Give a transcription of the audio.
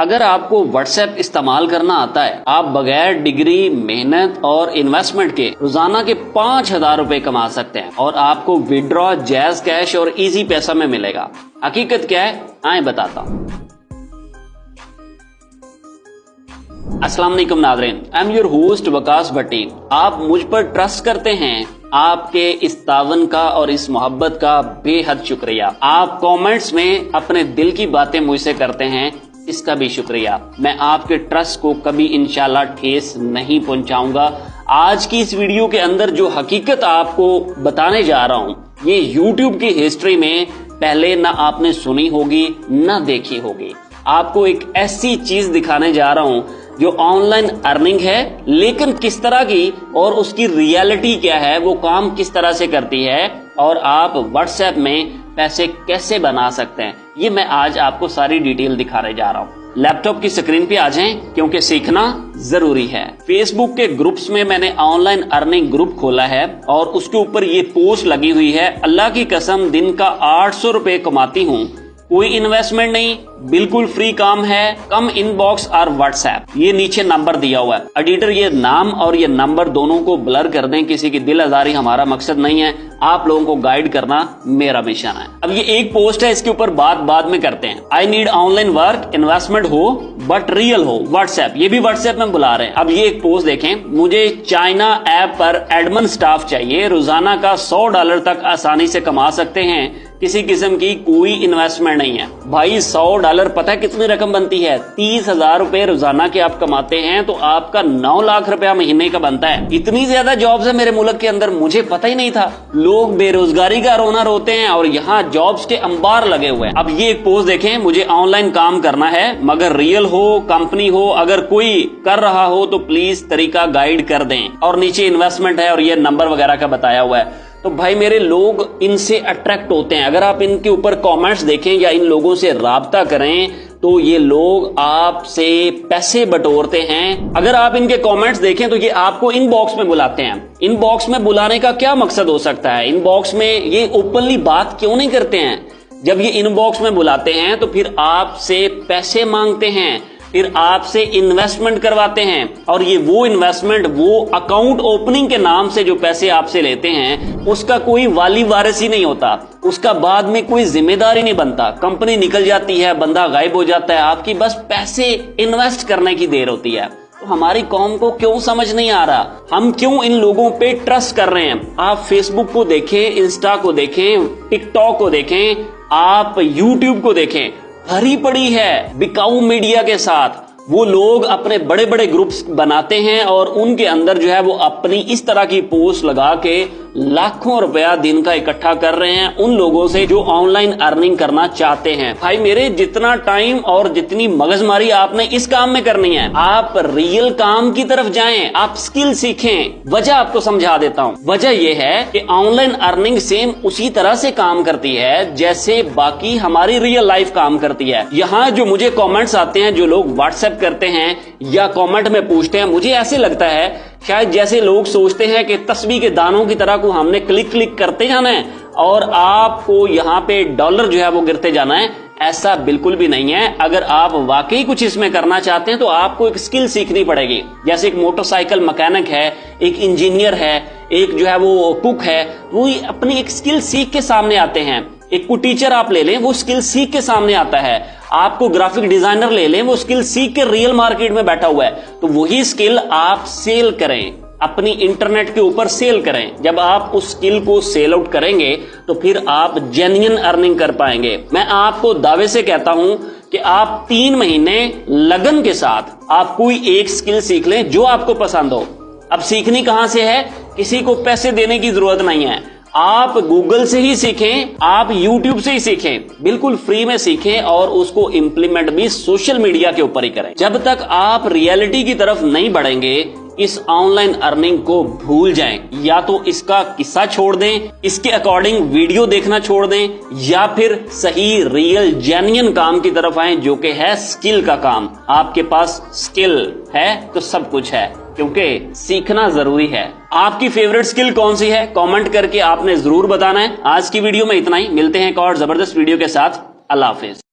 اگر آپ کو واٹس ایپ استعمال کرنا آتا ہے، آپ بغیر ڈگری، محنت اور انویسٹمنٹ کے روزانہ کے 5,000 روپے کما سکتے ہیں اور آپ کو وڈرا، جیز کیش اور ایزی پیسہ میں ملے گا۔ حقیقت کیا ہے آئیں بتاتا ہوں۔ السلام علیکم ناظرین، آئی ایم یور ہوسٹ وقاص بھٹی۔ آپ مجھ پر ٹرسٹ کرتے ہیں، آپ کے اس تعاون کا اور اس محبت کا بے حد شکریہ۔ آپ کامنٹس میں اپنے دل کی باتیں مجھ سے کرتے ہیں، اس کا بھی شکریہ۔ میں آپ کے ٹرسٹ کو کبھی انشاءاللہ ٹھیس نہیں پہنچاؤں گا۔ آج کی اس ویڈیو کے اندر جو حقیقت آپ کو بتانے جا رہا ہوں، یہ یوٹیوب کی ہسٹری میں پہلے نہ آپ نے سنی ہوگی نہ دیکھی ہوگی۔ آپ کو ایک ایسی چیز دکھانے جا رہا ہوں جو آن لائن ارننگ ہے، لیکن کس طرح کی اور اس کی ریالٹی کیا ہے، وہ کام کس طرح سے کرتی ہے اور آپ واٹس ایپ میں پیسے کیسے بنا سکتے ہیں، یہ میں آج آپ کو ساری ڈیٹیل دکھانے جا رہا ہوں۔ لیپ ٹاپ کی سکرین پہ آ جائیں کیونکہ سیکھنا ضروری ہے۔ فیس بک کے گروپس میں میں نے آن لائن ارننگ گروپ کھولا ہے اور اس کے اوپر یہ پوسٹ لگی ہوئی ہے، اللہ کی قسم دن کا 800 روپے کماتی ہوں، کوئی انویسٹمنٹ نہیں، بالکل فری کام ہے، کم ان باکس اور واٹس ایپ۔ یہ نیچے نمبر دیا ہوا ہے، ایڈیٹر یہ نام اور یہ نمبر دونوں کو بلر کر دیں، کسی کی دل آزاری ہمارا مقصد نہیں ہے، آپ لوگوں کو گائیڈ کرنا میرا مشن ہے۔ اب یہ ایک پوسٹ ہے، اس کے اوپر بات بعد میں کرتے ہیں۔ I need on line work, investment who but real who, what's app, یہ بھی واٹس ایپ میں بلا رہے ہیں۔ اب یہ ایک پوسٹ دیکھیں، مجھے چائنا ایپ پر ایڈمن سٹاف چاہیے، روزانہ کا $100 تک آسانی سے کما سکتے ہیں، کسی قسم کی کوئی انویسٹمنٹ نہیں ہے۔ بھائی $100 پتہ کتنی رقم بنتی ہے؟ 30,000 روپے روزانہ کے آپ کماتے ہیں تو آپ کا 9 لاکھ روپیہ مہینے کا بنتا ہے۔ اتنی زیادہ جابز ہے میرے ملک کے اندر، مجھے پتہ ہی نہیں تھا۔ لوگ بے روزگاری کا رونا روتے ہیں اور یہاں جابز کے انبار لگے ہوئے ہیں۔ اب یہ ایک پوسٹ دیکھیں، مجھے آن لائن کام کرنا ہے مگر ریئل ہو، کمپنی ہو، اگر کوئی کر رہا ہو تو پلیز طریقہ گائیڈ کر دیں، اور نیچے انویسٹمنٹ ہے اور یہ نمبر وغیرہ کا بتایا ہوا ہے۔ تو بھائی میرے لوگ ان سے اٹریکٹ ہوتے ہیں، اگر آپ ان کے اوپر کامنٹس دیکھیں یا ان لوگوں سے رابطہ کریں تو یہ لوگ آپ سے پیسے بٹورتے ہیں۔ اگر آپ ان کے کامنٹس دیکھیں تو یہ آپ کو ان باکس میں بلاتے ہیں۔ ان باکس میں بلانے کا کیا مقصد ہو سکتا ہے؟ ان باکس میں یہ اوپنلی بات کیوں نہیں کرتے ہیں؟ جب یہ ان باکس میں بلاتے ہیں تو پھر آپ سے پیسے مانگتے ہیں، پھر آپ سے انویسٹمنٹ کرواتے ہیں، اور یہ وہ انویسٹمنٹ، وہ اکاؤنٹ اوپننگ کے نام سے جو پیسے آپ سے لیتے ہیں، اس کا کوئی والی وارث ہی نہیں ہوتا، اس کا بعد میں کوئی ذمہ داری نہیں بنتا۔ کمپنی نکل جاتی ہے، بندہ غائب ہو جاتا ہے، آپ کی بس پیسے انویسٹ کرنے کی دیر ہوتی ہے۔ تو ہماری قوم کو کیوں سمجھ نہیں آ رہا، ہم کیوں ان لوگوں پہ ٹرسٹ کر رہے ہیں؟ آپ فیس بک کو دیکھیں، انسٹا کو دیکھیں، ٹک ٹاک کو دیکھیں، آپ یوٹیوب کو دیکھیں، بھری پڑی ہے بکاؤ میڈیا کے ساتھ۔ وہ لوگ اپنے بڑے بڑے گروپس بناتے ہیں اور ان کے اندر جو ہے وہ اپنی اس طرح کی پوسٹ لگا کے لاکھوں روپیہ دن کا اکٹھا کر رہے ہیں ان لوگوں سے جو آن لائن ارننگ کرنا چاہتے ہیں۔ بھائی میرے، جتنا ٹائم اور جتنی مغز ماری آپ نے اس کام میں کرنی ہے، آپ ریئل کام کی طرف جائیں، آپ سکل سیکھیں۔ وجہ آپ کو سمجھا دیتا ہوں۔ وجہ یہ ہے کہ آن لائن ارننگ سیم اسی طرح سے کام کرتی ہے جیسے باقی ہماری ریئل لائف کام کرتی ہے۔ یہاں جو مجھے کامنٹس آتے ہیں، جو لوگ واٹس ایپ کرتے ہیں یا کامنٹ میں پوچھتے ہیں، مجھے ایسے لگتا ہے شاید جیسے لوگ سوچتے ہیں کہ تسبیح کے دانوں کی طرح کو ہم نے کلک کلک کرتے جانا ہے اور آپ کو یہاں پہ ڈالر جو ہے وہ گرتے جانا ہے۔ ایسا بالکل بھی نہیں ہے۔ اگر آپ واقعی کچھ اس میں کرنا چاہتے ہیں تو آپ کو ایک سکل سیکھنی پڑے گی۔ جیسے ایک موٹر سائیکل مکینک ہے، ایک انجینئر ہے، ایک جو ہے وہ کک ہے، وہ اپنی ایک سکل سیکھ کے سامنے آتے ہیں۔ ایک کو ٹیچر آپ لے لیں، وہ سکل سیکھ کے سامنے آتا ہے۔ آپ کو گرافک ڈیزائنر لے لیں، وہ سکل سیکھ کے ریئل مارکیٹ میں بیٹھا ہوا ہے۔ تو وہی سکل آپ سیل کریں، اپنی انٹرنیٹ کے اوپر سیل کریں۔ جب آپ اس سکل کو سیل آؤٹ کریں گے تو پھر آپ جینین ارننگ کر پائیں گے۔ میں آپ کو دعوے سے کہتا ہوں کہ آپ 3 مہینے لگن کے ساتھ آپ کوئی ایک سکل سیکھ لیں جو آپ کو پسند ہو۔ اب سیکھنی کہاں سے ہے؟ کسی کو پیسے دینے کی ضرورت نہیں ہے، آپ گوگل سے ہی سیکھیں، آپ یوٹیوب سے ہی سیکھیں، بالکل فری میں سیکھیں اور اس کو امپلیمنٹ بھی سوشل میڈیا کے اوپر ہی کریں۔ جب تک آپ ریئلٹی کی طرف نہیں بڑھیں گے اس آن لائن ارننگ کو بھول جائیں، یا تو اس کا قصہ چھوڑ دیں، اس کے اکارڈنگ ویڈیو دیکھنا چھوڑ دیں، یا پھر صحیح ریئل جینین کام کی طرف آئیں جو کہ ہے سکل کا کام۔ آپ کے پاس سکل ہے تو سب کچھ ہے، کیونکہ سیکھنا ضروری ہے۔ آپ کی فیورٹ سکل کون سی ہے؟ کامنٹ کر کے آپ نے ضرور بتانا ہے۔ آج کی ویڈیو میں اتنا ہی، ملتے ہیں ایک اور زبردست ویڈیو کے ساتھ۔ اللہ حافظ۔